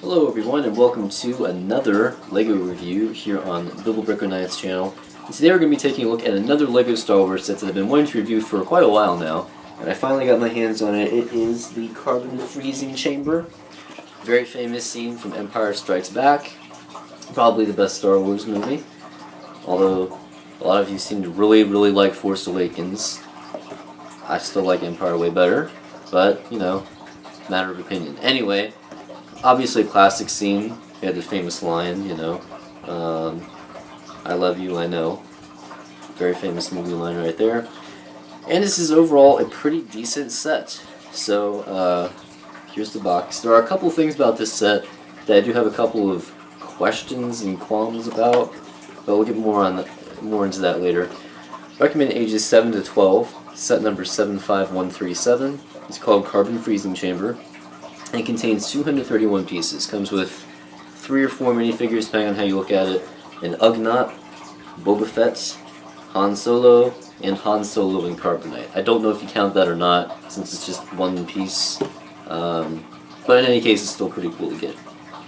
Hello everyone and welcome to another LEGO review here on Bible Brick Knight's channel. And today we're going to be taking a look at another LEGO Star Wars set that I've been wanting to review for quite a while now. And I finally got my hands on it. It is the Carbon Freezing Chamber. Very famous scene from Empire Strikes Back. Probably the best Star Wars movie. Although a lot of you seem to really like Force Awakens. I still like Empire way better. But, you know, matter of opinion. Anyway. Obviously a classic scene. We had the famous line, you know, I love you, I know. Very famous movie line right there. And this is overall a pretty decent set. So, here's the box. There are a couple things about this set that I do have a couple of questions and qualms about, but we'll get more into that later. Recommended ages 7 to 12. Set number 75137. It's called Carbon Freezing Chamber. And it contains 231 pieces. Comes with 3 or 4 minifigures, depending on how you look at it. An Ugnaught, Boba Fett, Han Solo, and Han Solo in Carbonite. I don't know if you count that or not, since it's just one piece. But in any case, it's still pretty cool to get.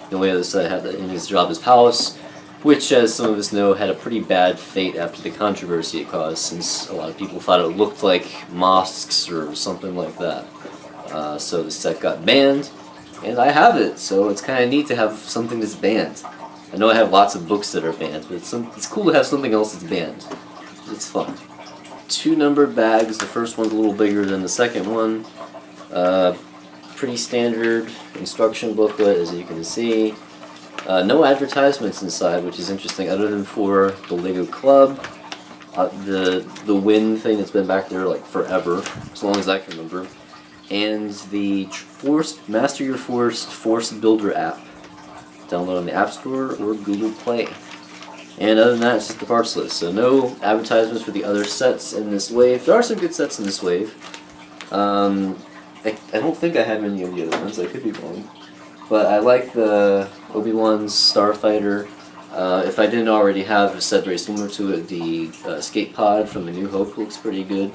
The only other set I had in his job is Palace, which, as some of us know, had a pretty bad fate after the controversy it caused, since a lot of people thought it looked like mosques or something like that. So the set got banned, and I have it, so it's kind of neat to have something that's banned. I know I have lots of books that are banned, but it's cool to have something else that's banned. It's fun. 2 numbered bags. The first one's a little bigger than the second one. Pretty standard instruction booklet, as you can see. No advertisements inside, which is interesting, other than for the LEGO Club. The Win thing that's been back there like forever, as long as I can remember. And the Master Your Force Builder app. Download on the App Store or Google Play. And other than that, it's just the parts list. So no advertisements for the other sets in this wave. There are some good sets in this wave. I don't think I have any of the other ones. I could be wrong. But I like the Obi-Wan's Starfighter. If I didn't already have a set very similar to it, the Escape Pod from A New Hope looks pretty good.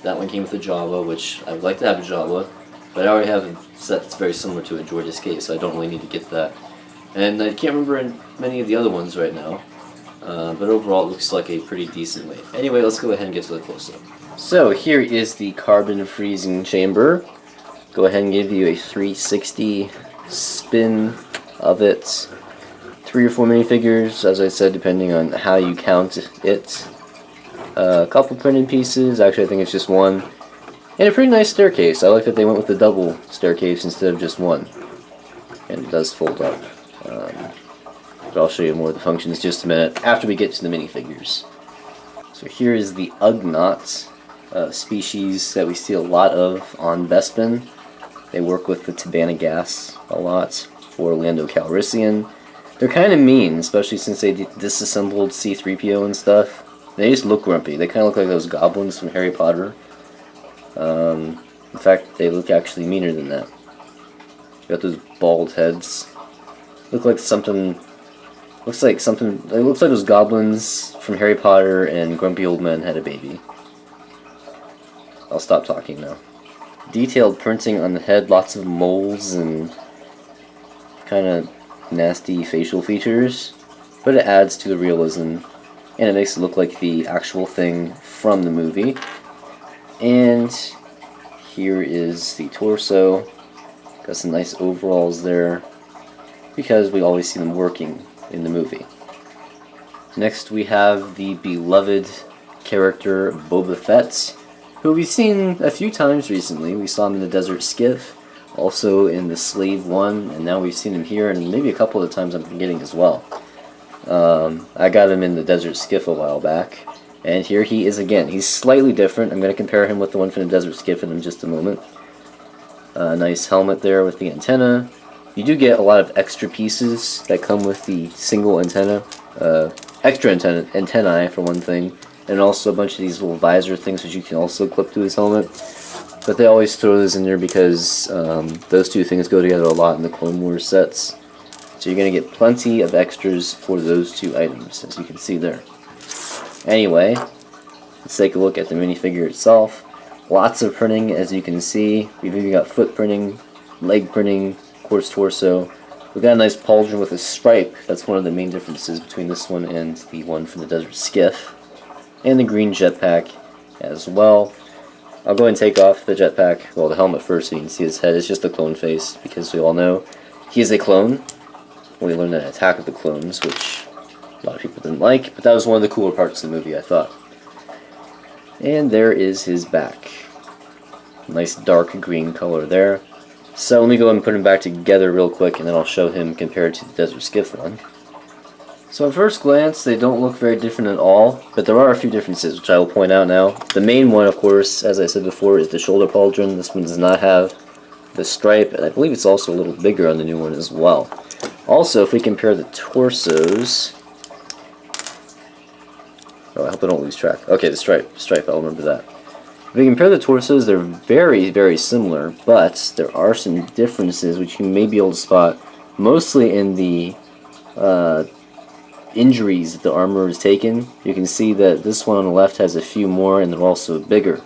That one came with a Jawa, which I would like to have a Jawa, but I already have a set that's very similar to a Droid Escape, so I don't really need to get that. And I can't remember many of the other ones right now, but overall it looks like a pretty decent wave. Anyway, let's go ahead and get to the close-up. So here is the Carbon Freezing Chamber. Go ahead and give you a 360 spin of it. 3 or 4 minifigures, as I said, depending on how you count it. A couple printed pieces, actually I think it's just one, and a pretty nice staircase. I like that they went with the double staircase instead of just one, and it does fold up. But I'll show you more of the functions in just a minute after we get to the minifigures. So here is the Ugnaught species that we see a lot of on Bespin. They work with the Tabana gas a lot for Lando Calrissian. They're kind of mean, especially since they disassembled C-3PO and stuff. They just look grumpy. They kind of look like those goblins from Harry Potter. In fact, they look actually meaner than that. Got those bald heads. Look like something. Looks like something. It looks like those goblins from Harry Potter and Grumpy Old Men had a baby. I'll stop talking now. Detailed printing on the head. Lots of moles and kind of nasty facial features, but it adds to the realism. And it makes it look like the actual thing from the movie. And here is the torso. Got some nice overalls there, because we always see them working in the movie. Next we have the beloved character Boba Fett, who we've seen a few times recently. We saw him in the Desert Skiff, also in the Slave One, and now we've seen him here, and maybe a couple of times I'm forgetting as well. I got him in the Desert Skiff a while back, and here he is again. He's slightly different. I'm going to compare him with the one from the Desert Skiff in just a moment. Nice helmet there with the antenna. You do get a lot of extra pieces that come with the single antenna, extra antennae for one thing, and also a bunch of these little visor things which you can also clip to his helmet. But they always throw those in there because those two things go together a lot in the Clone Wars sets. So you're going to get plenty of extras for those 2 items, as you can see there. Anyway, let's take a look at the minifigure itself. Lots of printing, as you can see. We've even got foot printing, leg printing, of course torso. We got a nice pauldron with a stripe. That's one of the main differences between this one and the one from the Desert Skiff. And the green jetpack as well. I'll go ahead and take off the jetpack, well, the helmet first so you can see his head. It's just a clone face, because we all know he is a clone. We learned an Attack of the Clones, which a lot of people didn't like, but that was one of the cooler parts of the movie, I thought. And there is his back. Nice dark green color there. So let me go ahead and put him back together real quick, and then I'll show him compared to the Desert Skiff one. So at first glance, they don't look very different at all, but there are a few differences, which I will point out now. The main one, of course, as I said before, is the shoulder pauldron. This one does not have the stripe, and I believe it's also a little bigger on the new one as well. Also, if we compare the torsos... Oh, I hope I don't lose track. Okay, the stripe, I'll remember that. If we compare the torsos, they're very, very similar, but there are some differences which you may be able to spot, mostly in the injuries that the armor has taken. You can see that this one on the left has a few more, and they're also bigger.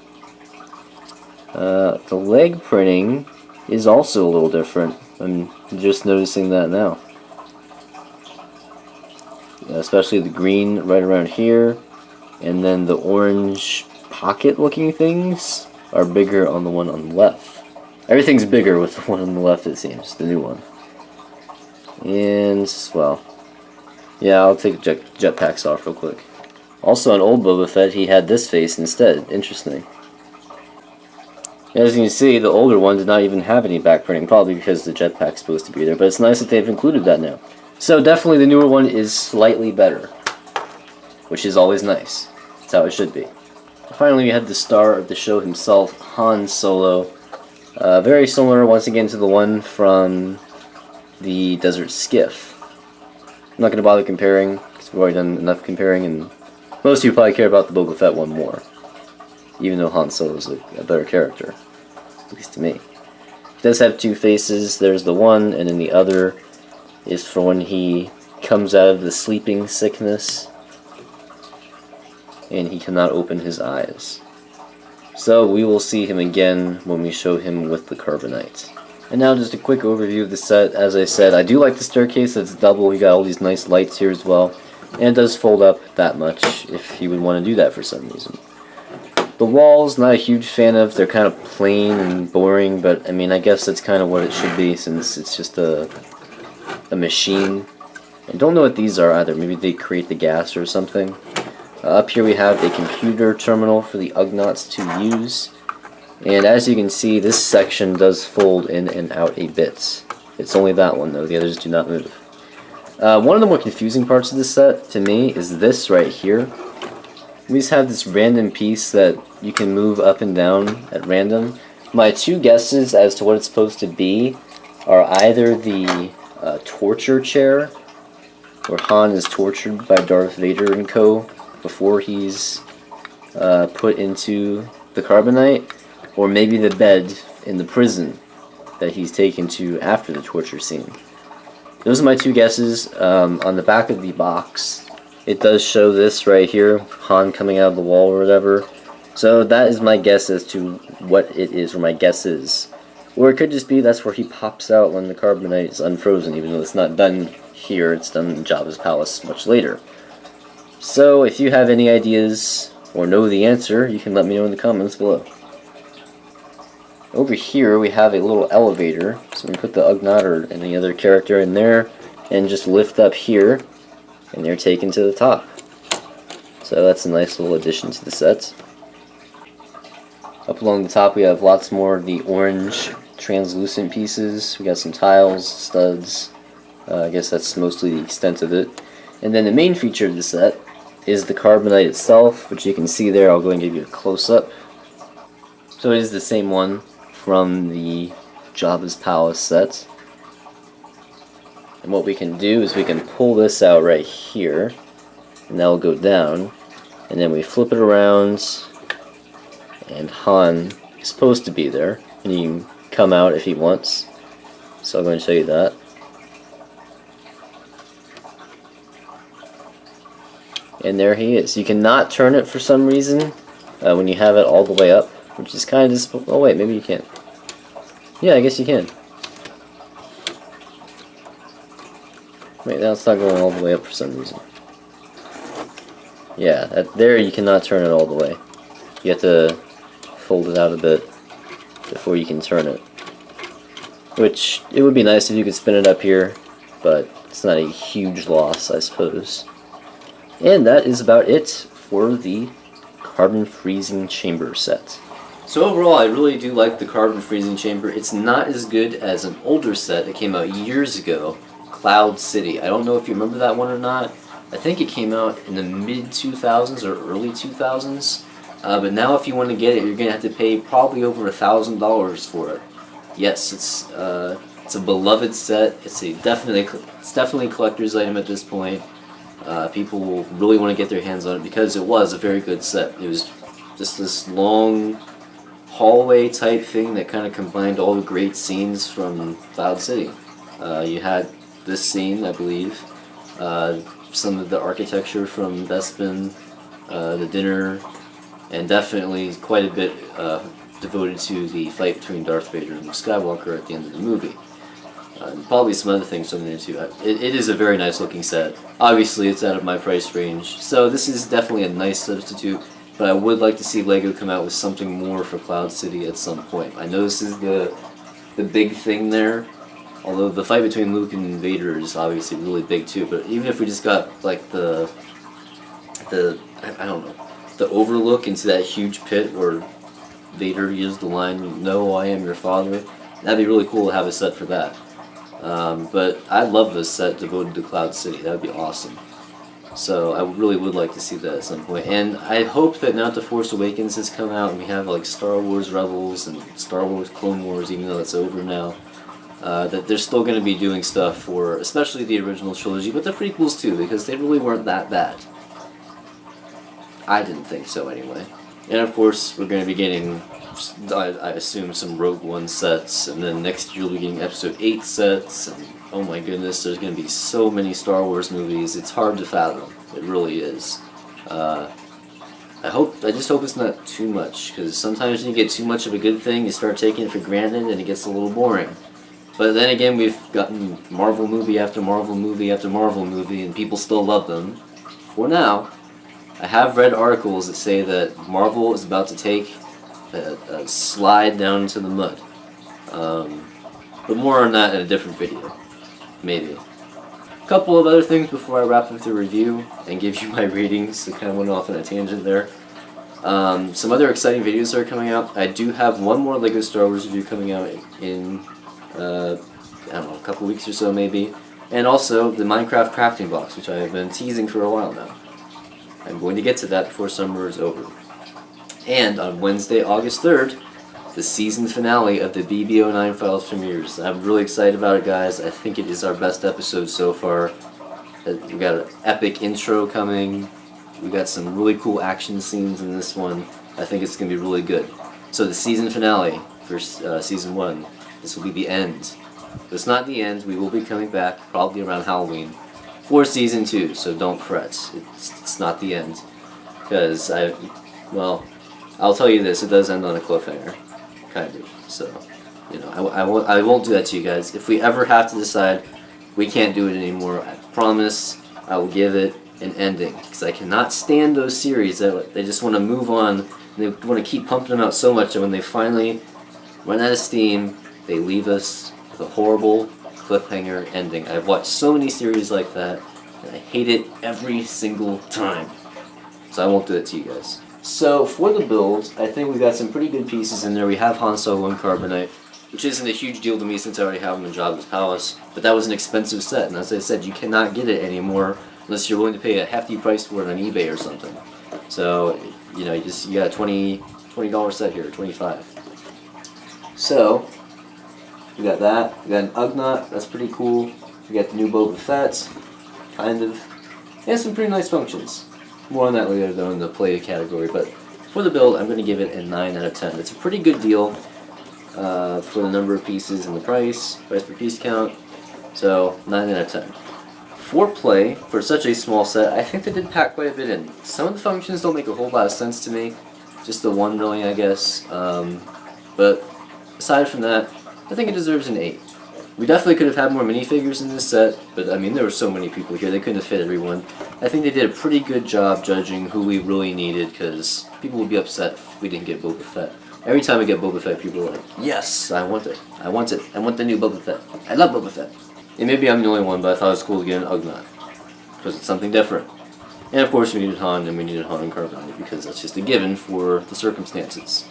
The leg printing is also a little different. I'm just noticing that now. Especially the green right around here, and then the orange pocket-looking things are bigger on the one on the left. Everything's bigger with the one on the left, it seems, the new one. And, well, yeah, I'll take the jetpacks off real quick. Also, on old Boba Fett, he had this face instead. Interesting. As you can see, the older one did not even have any back printing, probably because the jetpack's supposed to be there, but it's nice that they've included that now. So definitely the newer one is slightly better, which is always nice. That's how it should be. Finally, we had the star of the show himself, Han Solo. Very similar, once again, to the one from the Desert Skiff. I'm not going to bother comparing, because we've already done enough comparing, and most of you probably care about the Boba Fett one more. Even though Han Solo is a better character, at least to me. It does have two faces. There's the one, and then the other is for when he comes out of the sleeping sickness and he cannot open his eyes. So we will see him again when we show him with the carbonite. And now just a quick overview of the set. As I said, I do like the staircase. It's double. We got all these nice lights here as well, and it does fold up that much if you would want to do that for some reason. The walls, not a huge fan of. They're kind of plain and boring, but I mean, I guess that's kind of what it should be since it's just a machine. I don't know what these are either. Maybe they create the gas or something. Up here we have a computer terminal for the Ugnaughts to use. And as you can see, this section does fold in and out a bit. It's only that one though, the others do not move. One of the more confusing parts of this set, to me, is this right here. We just have this random piece that you can move up and down at random. My two guesses as to what it's supposed to be are either the torture chair, where Han is tortured by Darth Vader and co. before he's put into the carbonite, or maybe the bed in the prison that he's taken to after the torture scene. Those are my two guesses. On the back of the box, it does show this right here, Han coming out of the wall or whatever. So that is my guess as to what it is, or my guess is. Or it could just be that's where he pops out when the carbonite is unfrozen, even though it's not done here, it's done in Jabba's palace much later. So if you have any ideas or know the answer, you can let me know in the comments below. Over here we have a little elevator, so we can put the Ugnaught or any other character in there and just lift up here, and they're taken to the top. So that's a nice little addition to the set. Up along the top we have lots more of the orange translucent pieces. We got some tiles, studs. I guess that's mostly the extent of it. And then the main feature of the set is the carbonite itself, which you can see there. I'll go and give you a close-up. So it is the same one from the Jabba's Palace set. And what we can do is we can pull this out right here, and that will go down, and then we flip it around, and Han is supposed to be there, and he can come out if he wants. So I'm going to show you that. And there he is. You cannot turn it for some reason when you have it all the way up, which is kind of disappointing. Oh wait, maybe you can. Yeah, I guess you can. Wait, now it's not going all the way up for some reason. Yeah, there you cannot turn it all the way. You have to fold it out a bit before you can turn it. Which, it would be nice if you could spin it up here, but it's not a huge loss, I suppose. And that is about it for the Carbon Freezing Chamber set. So overall, I really do like the Carbon Freezing Chamber. It's not as good as an older set that came out years ago, Cloud City. I don't know if you remember that one or not. I think it came out in the mid-2000s or early 2000s. But now if you want to get it, you're going to have to pay probably over $1,000 for it. Yes, it's a beloved set. It's definitely a collector's item at this point. People will really want to get their hands on it because it was a very good set. It was just this long hallway type thing that kind of combined all the great scenes from Cloud City. You had this scene, I believe, some of the architecture from Bespin, the dinner, and definitely quite a bit devoted to the fight between Darth Vader and Luke Skywalker at the end of the movie. Probably some other things thrown in there too. It is a very nice looking set. Obviously it's out of my price range, so this is definitely a nice substitute, but I would like to see LEGO come out with something more for Cloud City at some point. I know this is the big thing there, although the fight between Luke and Vader is obviously really big too, but even if we just got like the I don't know, the overlook into that huge pit where Vader used the line, "No, I am your father," that'd be really cool to have a set for that. But I love this set devoted to Cloud City. That would be awesome. So I really would like to see that at some point. And I hope that now that The Force Awakens has come out and we have like Star Wars Rebels and Star Wars Clone Wars, even though that's over now, that they're still going to be doing stuff for especially the original trilogy, but the prequels too, because they really weren't that bad. I didn't think so anyway. And of course, we're going to be getting, I assume, some Rogue One sets, and then next year we'll be getting Episode 8 sets, and oh my goodness, there's going to be so many Star Wars movies, it's hard to fathom. It really is. I just hope it's not too much, because sometimes when you get too much of a good thing, you start taking it for granted, and it gets a little boring. But then again, we've gotten Marvel movie after Marvel movie after Marvel movie, and people still love them. For now. I have read articles that say that Marvel is about to take a slide down into the mud. But more on that in a different video. Maybe. A couple of other things before I wrap up the review and give you my ratings. I kind of went off on a tangent there. Some other exciting videos are coming out. I do have one more LEGO Star Wars review coming out in, I don't know, a couple weeks or so maybe. And also the Minecraft crafting box, which I have been teasing for a while now. I'm going to get to that before summer is over. And on Wednesday, August 3rd, the season finale of the BB09 Files premieres. I'm really excited about it, guys. I think it is our best episode so far. We got an epic intro coming. We got some really cool action scenes in this one. I think it's going to be really good. So the season finale for season 1, this will be the end. But it's not the end. We will be coming back probably around Halloween for season 2, so don't fret. It's not the end. Because I'll tell you this, it does end on a cliffhanger. Kind of. So, you know, I won't do that to you guys. If we ever have to decide we can't do it anymore, I promise I will give it an ending. Because I cannot stand those series that they just want to move on, and they want to keep pumping them out so much that when they finally run out of steam, they leave us with a horrible cliffhanger ending. I've watched so many series like that, and I hate it every single time. So I won't do it to you guys. So for the build, I think we got some pretty good pieces in there. We have Han Solo and Carbonite, which isn't a huge deal to me since I already have him in Jabba's Palace. But that was an expensive set, and as I said, you cannot get it anymore unless you're willing to pay a hefty price for it on eBay or something. So, you know, you got a $20 set here, $25. So we got that. We got an Ugnaught, that's pretty cool. We got the new Boba Fett, kind of. And some pretty nice functions. More on that later though in the play category, but for the build I'm going to give it a 9 out of 10. It's a pretty good deal for the number of pieces and the price per piece count, so 9 out of 10. For play, for such a small set, I think they did pack quite a bit in. Some of the functions don't make a whole lot of sense to me, just the one really I guess, but aside from that, I think it deserves an 8. We definitely could have had more minifigures in this set, but I mean, there were so many people here, they couldn't have fit everyone. I think they did a pretty good job judging who we really needed, because people would be upset if we didn't get Boba Fett. Every time we get Boba Fett, people are like, yes, I want it. I want it. I want the new Boba Fett. I love Boba Fett. And maybe I'm the only one, but I thought it was cool to get an Ugnaught, because it's something different. And of course we needed Han, and we needed Han and Carbonite, because that's just a given for the circumstances.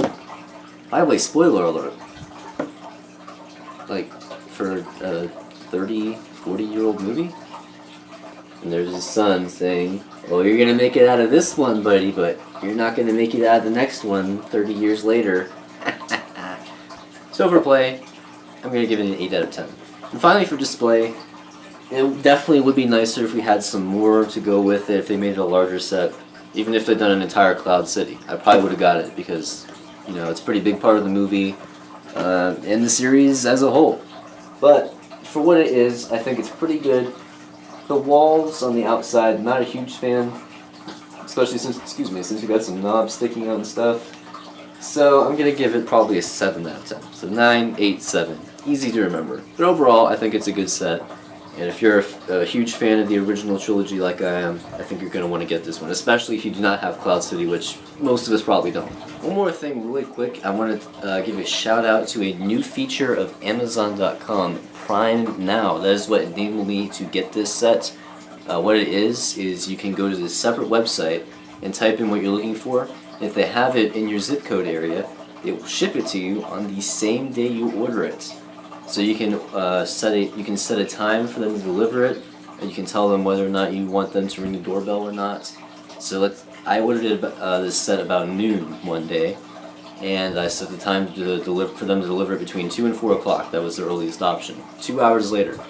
By the way, spoiler alert. Like, for a 30, 40-year-old movie? And there's his son saying, well, you're gonna make it out of this one, buddy, but you're not gonna make it out of the next one 30 years later. So for play, I'm gonna give it an 8 out of 10. And finally for display, it definitely would be nicer if we had some more to go with it, if they made it a larger set. Even if they'd done an entire Cloud City. I probably would have got it, because, you know, it's a pretty big part of the movie, and the series as a whole. But for what it is, I think it's pretty good. The walls on the outside, not a huge fan, especially since we got some knobs sticking out and stuff. So I'm gonna give it probably a 7 out of 10. So 9, 8, 7. Easy to remember. But overall, I think it's a good set. And if you're a huge fan of the original trilogy like I am, I think you're going to want to get this one, especially if you do not have Cloud City, which most of us probably don't. One more thing really quick, I want to give a shout out to a new feature of Amazon.com, Prime Now. That is what enabled me to get this set. What it is you can go to this separate website and type in what you're looking for. And if they have it in your zip code area, they will ship it to you on the same day you order it. So you can set a time for them to deliver it, and you can tell them whether or not you want them to ring the doorbell or not. So I ordered this set about noon one day, and I set the time for them to deliver it between 2 and 4 o'clock. That was the earliest option. 2 hours later,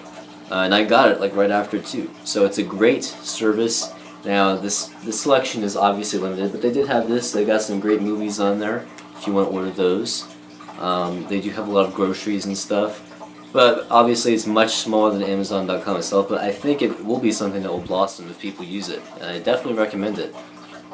and I got it like right after 2. So it's a great service. Now the selection is obviously limited, but they did have this. They got some great movies on there if you want to order those. They do have a lot of groceries and stuff. But obviously it's much smaller than Amazon.com itself, but I think it will be something that will blossom if people use it. And I definitely recommend it.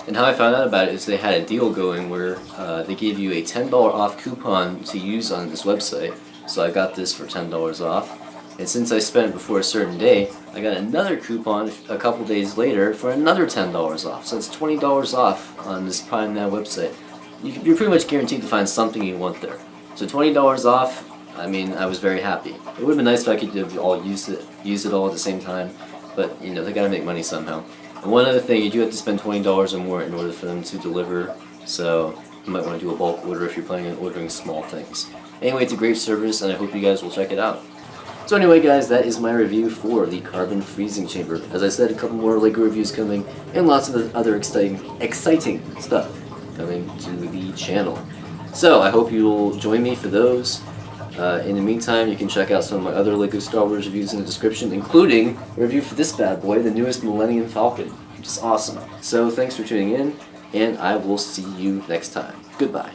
And how I found out about it is they had a deal going where they gave you a $10 off coupon to use on this website. So I got this for $10 off. And since I spent it before a certain day, I got another coupon a couple days later for another $10 off. So it's $20 off on this Prime Now website. You're pretty much guaranteed to find something you want there. So $20 off. I mean, I was very happy. It would have been nice if I could have all use it all at the same time, but you know, they gotta make money somehow. And one other thing, you do have to spend $20 or more in order for them to deliver, so you might want to do a bulk order if you're planning on ordering small things. Anyway, it's a great service, and I hope you guys will check it out. So anyway, guys, that is my review for the Carbon Freezing Chamber. As I said, a couple more LEGO reviews coming, and lots of other exciting stuff coming to the channel. So I hope you'll join me for those. In the meantime, you can check out some of my other LEGO Star Wars reviews in the description, including a review for this bad boy, the newest Millennium Falcon, which is awesome. So thanks for tuning in, and I will see you next time. Goodbye.